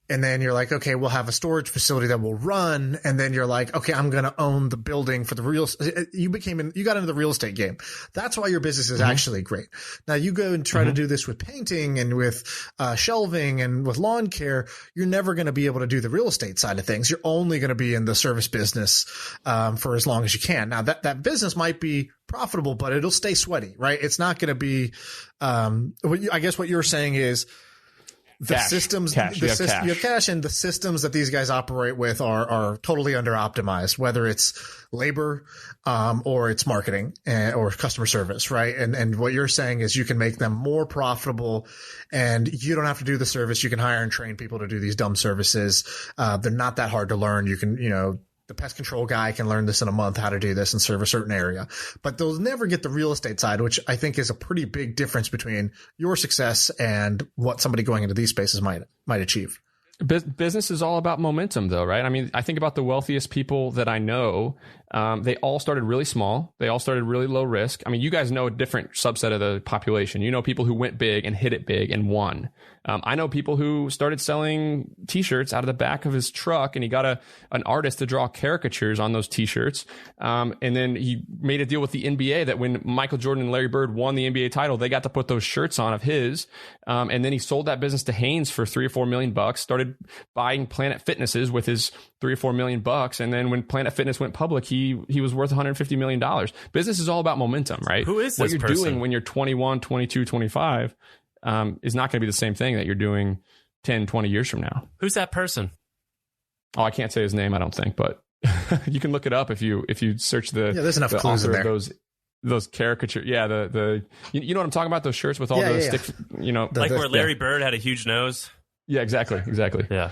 and then you're like, okay, we'll have a storage facility that will run. And then you're like, okay, I'm going to own the building for the you got into the real estate game. That's why your business is actually great. Now you go and try to do this with painting and with shelving and with lawn care. You're never going to be able to do the real estate side of things. You're only going to be in the service business, for as long as you can. Now that business might be profitable, but it'll stay sweaty, right? It's not going to be, I guess what you're saying is, you have cash, and the systems that these guys operate with are totally under optimized, whether it's labor, or it's marketing or customer service. Right. And what you're saying is you can make them more profitable and you don't have to do the service. You can hire and train people to do these dumb services. They're not that hard to learn. You can, the pest control guy can learn this in a month, how to do this and serve a certain area, but they'll never get the real estate side, which I think is a pretty big difference between your success and what somebody going into these spaces might achieve. Business is all about momentum, though, right? I mean, I think about the wealthiest people that I know. They all started really small. They all started really low risk. I mean, you guys know a different subset of the population. You know people who went big and hit it big and won. I know people who started selling T-shirts out of the back of his truck, and he got an artist to draw caricatures on those T-shirts. And then he made a deal with the NBA that when Michael Jordan and Larry Bird won the NBA title, they got to put those shirts on of his. And then he sold that business to Hanes for $3 or $4 million. Started buying Planet Fitnesses with his $3 or $4 million. And then when Planet Fitness went public, he was worth $150 million. Business is all about momentum, right? Who is this what you're person? Doing when you're 21, 22, 25 is not going to be the same thing that you're doing 10, 20 years from now. Who's that person? Oh, I can't say his name, I don't think, but you can look it up if you search there's enough clues in there. Those caricatures. Yeah. You know what I'm talking about? Those shirts with all those sticks, where Larry Bird had a huge nose. Yeah, exactly. Yeah.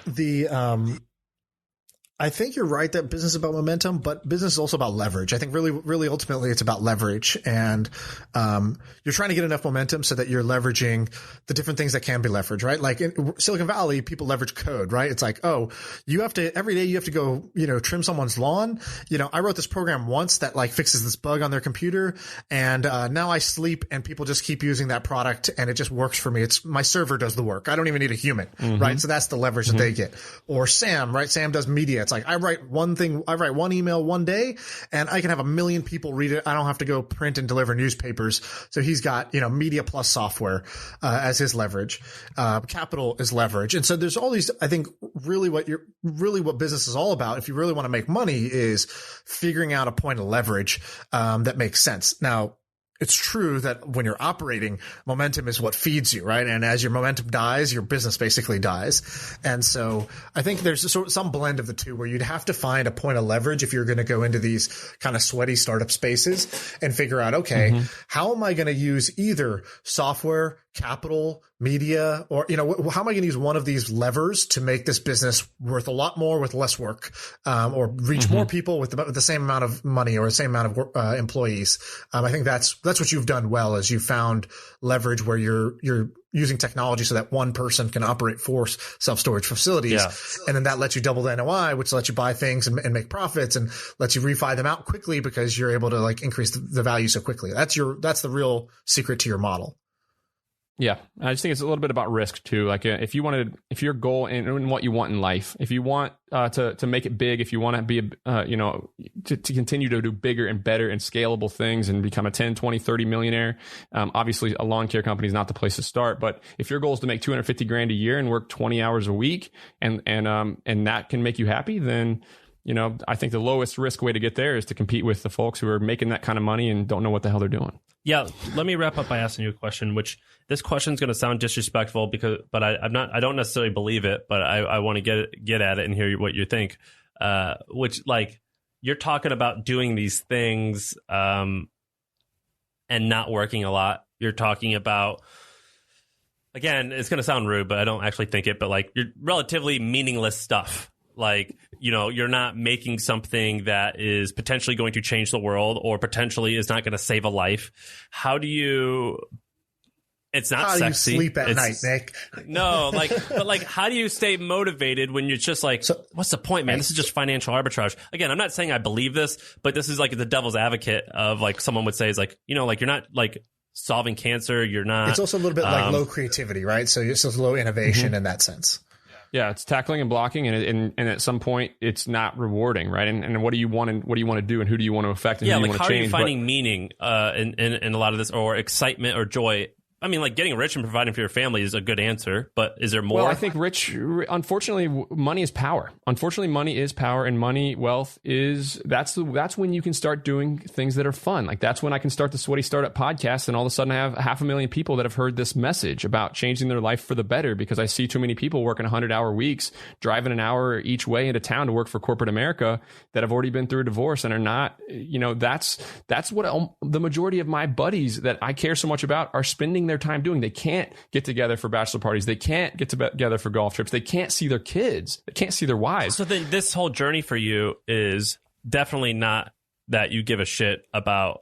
I think you're right that business is about momentum, but business is also about leverage. I think really ultimately it's about leverage, and you're trying to get enough momentum so that you're leveraging the different things that can be leveraged, right? Like in Silicon Valley, people leverage code, right? It's like, oh, you have to, every day you have to go, trim someone's lawn. I wrote this program once that like fixes this bug on their computer, and now I sleep and people just keep using that product and it just works for me. It's my server does the work. I don't even need a human, right? So that's the leverage that they get. Or Sam, right? Sam does media. It's like I write one email one day and I can have 1 million people read it. I don't have to go print and deliver newspapers. So he's got, media plus software as his leverage. Capital is leverage. And so there's all these, I think really what business is all about, if you really want to make money, is figuring out a point of leverage that makes sense. Now, it's true that when you're operating, momentum is what feeds you, right? And as your momentum dies, your business basically dies. And so I think there's some blend of the two where you'd have to find a point of leverage if you're going to go into these kind of sweaty startup spaces and figure out, okay, how am I going to use either software, capital, media, or, how am I going to use one of these levers to make this business worth a lot more with less work, or reach more people with the same amount of money or the same amount of employees. I think that's what you've done well, is you found leverage where you're using technology so that one person can operate 4 self-storage facilities. Yeah. And then that lets you double the NOI, which lets you buy things and make profits and lets you refi them out quickly because you're able to like increase the value so quickly. That's the real secret to your model. Yeah, I just think it's a little bit about risk too. Like if your goal and what you want in life, if you want to make it big, if you want to be, to continue to do bigger and better and scalable things and become a 10, 20, 30 millionaire, obviously a lawn care company is not the place to start. But if your goal is to make $250,000 a year and work 20 hours a week and that can make you happy, then I think the lowest risk way to get there is to compete with the folks who are making that kind of money and don't know what the hell they're doing. Yeah, let me wrap up by asking you a question, which this question is going to sound disrespectful but I don't necessarily believe it, but I want to get at it and hear what you think. Which, like, you're talking about doing these things and not working a lot. You're talking about, again, it's going to sound rude, but I don't actually think it, but like you're relatively meaningless stuff. Like, you're not making something that is potentially going to change the world or potentially is not going to save a life. How do you... It's not how sexy. How do you sleep at night, Nick? No, but how do you stay motivated when you're just like, what's the point, man? This is just financial arbitrage. Again, I'm not saying I believe this, but this is like the devil's advocate of like someone would say is like, like you're not like solving cancer. You're not. It's also a little bit like low creativity, right? So it's just low innovation in that sense. Yeah, it's tackling and blocking, and at some point, it's not rewarding, right? And what do you want to do, and who do you want to affect, and who do you want to change? How are you finding meaning in a lot of this, or excitement or joy? I mean, like getting rich and providing for your family is a good answer, but is there more? Well, I think unfortunately, money is power. Unfortunately, money is power, and wealth is, that's when you can start doing things that are fun. Like that's when I can start the Sweaty Startup podcast, and all of a sudden I have 500,000 people that have heard this message about changing their life for the better, because I see too many people working 100-hour weeks, driving an hour each way into town to work for corporate America that have already been through a divorce and are not, that's what the majority of my buddies that I care so much about are spending their time doing. They can't get together for bachelor parties. They can't get together for golf trips. They can't see their kids. They can't see their wives. So then this whole journey for you is definitely not that you give a shit about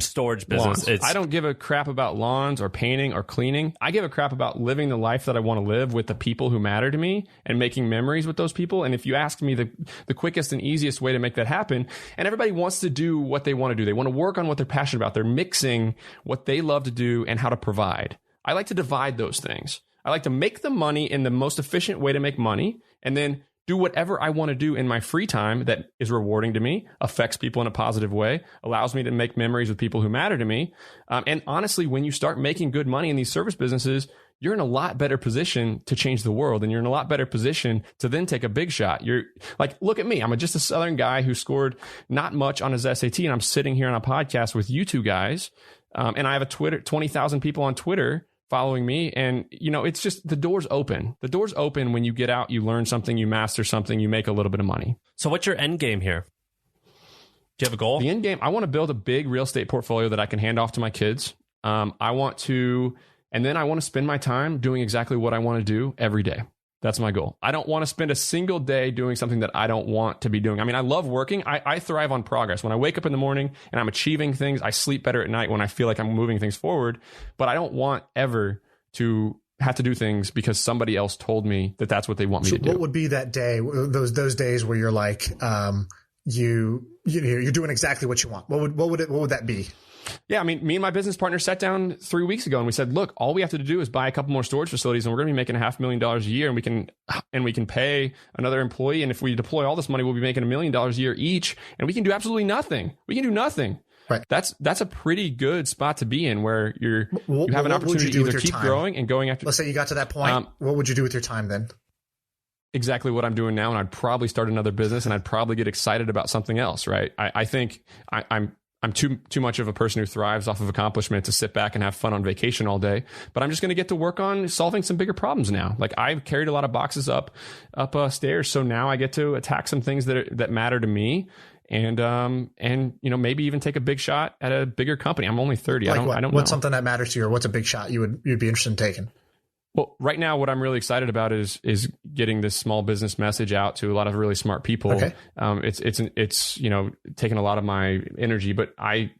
storage business. I don't give a crap about lawns or painting or cleaning. I give a crap about living the life that I want to live with the people who matter to me and making memories with those people. And if you ask me the quickest and easiest way to make that happen, and everybody wants to do what they want to do. They want to work on what they're passionate about. They're mixing what they love to do and how to provide. I like to divide those things. I like to make the money in the most efficient way to make money, and then do whatever I want to do in my free time that is rewarding to me, affects people in a positive way, allows me to make memories with people who matter to me. And honestly, when you start making good money in these service businesses, you're in a lot better position to change the world, and you're in a lot better position to then take a big shot. You're like, look at me. I'm just a Southern guy who scored not much on his SAT, and I'm sitting here on a podcast with you two guys. And I have 20,000 people on Twitter following me. And, it's just the door's open. The door's open when you get out, you learn something, you master something, you make a little bit of money. So what's your end game here? Do you have a goal? The end game, I want to build a big real estate portfolio that I can hand off to my kids. And then I want to spend my time doing exactly what I want to do every day. That's my goal. I don't want to spend a single day doing something that I don't want to be doing. I mean, I love working. I thrive on progress. When I wake up in the morning and I'm achieving things, I sleep better at night when I feel like I'm moving things forward. But I don't want ever to have to do things because somebody else told me that that's what they want me to do. What would be that day, those days where you're like, you're doing exactly what you want? What would that be? Yeah, I mean, me and my business partner sat down 3 weeks ago and we said, look, all we have to do is buy a couple more storage facilities and we're going to be making $500,000 a year, and we can pay another employee. And if we deploy all this money, we'll be making $1 million a year each, and we can do absolutely nothing. We can do nothing. Right. That's a pretty good spot to be in, where you have an opportunity to either keep growing and going after. Let's say you got to that point. What would you do with your time then? Exactly what I'm doing now. And I'd probably start another business, and I'd probably get excited about something else. Right. I think I'm too much of a person who thrives off of accomplishment to sit back and have fun on vacation all day. But I'm just going to get to work on solving some bigger problems now. Like, I've carried a lot of boxes up stairs, so now I get to attack some things that matter to me, and maybe even take a big shot at a bigger company. I'm only 30. Like I don't know. What's something that matters to you, or what's a big shot you'd be interested in taking? Well, right now, what I'm really excited about is getting this small business message out to a lot of really smart people. Okay. It's taking a lot of my energy, but I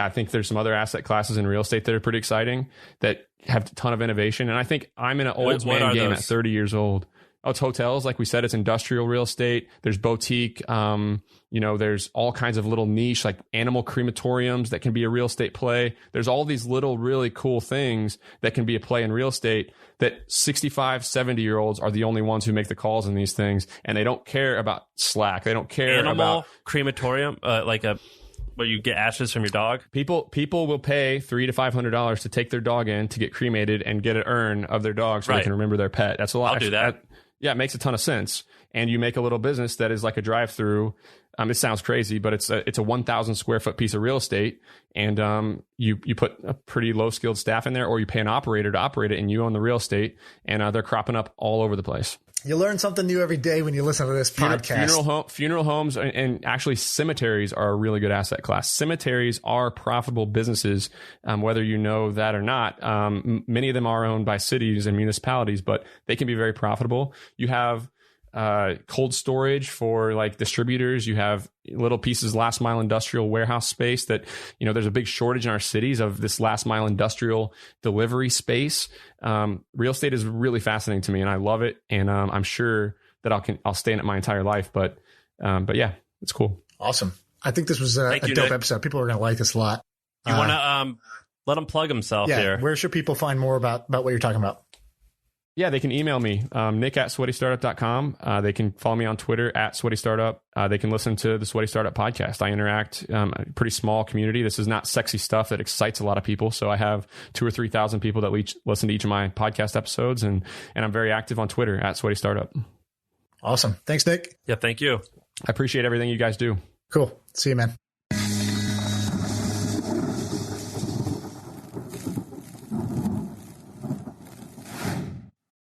think there's some other asset classes in real estate that are pretty exciting, that have a ton of innovation. And I think I'm in an old man game at 30 years old. Oh, it's hotels. Like we said, it's industrial real estate. There's boutique. There's all kinds of little niche, like animal crematoriums, that can be a real estate play. There's all these little really cool things that can be a play in real estate, that 65, 70-year-olds are the only ones who make the calls in these things. And they don't care about Slack. They don't care about crematorium, where you get ashes from your dog. People will pay $300 to $500 to take their dog in to get cremated and get an urn of their dog so they can remember their pet. That's a lot. I'll do that. Yeah, it makes a ton of sense. And you make a little business that is like a drive-through. It sounds crazy, but it's a 1,000 square foot piece of real estate, and you put a pretty low-skilled staff in there, or you pay an operator to operate it, and you own the real estate, and they're cropping up all over the place. You learn something new every day when you listen to this podcast. Funeral homes and actually cemeteries are a really good asset class. Cemeteries are profitable businesses, whether you know that or not. Many of them are owned by cities and municipalities, but they can be very profitable. You have cold storage for like distributors. You have little pieces, last mile industrial warehouse space that, there's a big shortage in our cities of this last mile industrial delivery space. Real estate is really fascinating to me, and I love it. And I'm sure that I'll stay in it my entire life. But yeah, it's cool. Awesome. I think this was a dope episode. People are going to like this a lot. You want to let him plug himself here? Where should people find more about what you're talking about? Yeah, they can email me, nick@sweatystartup.com. They can follow me on Twitter @sweatystartup. They can listen to the Sweaty Startup podcast. I interact, a pretty small community. This is not sexy stuff that excites a lot of people. So I have 2,000 or 3,000 people that listen to each of my podcast episodes. And I'm very active on Twitter @sweatystartup. Awesome. Thanks, Nick. Yeah, thank you. I appreciate everything you guys do. Cool. See you, man.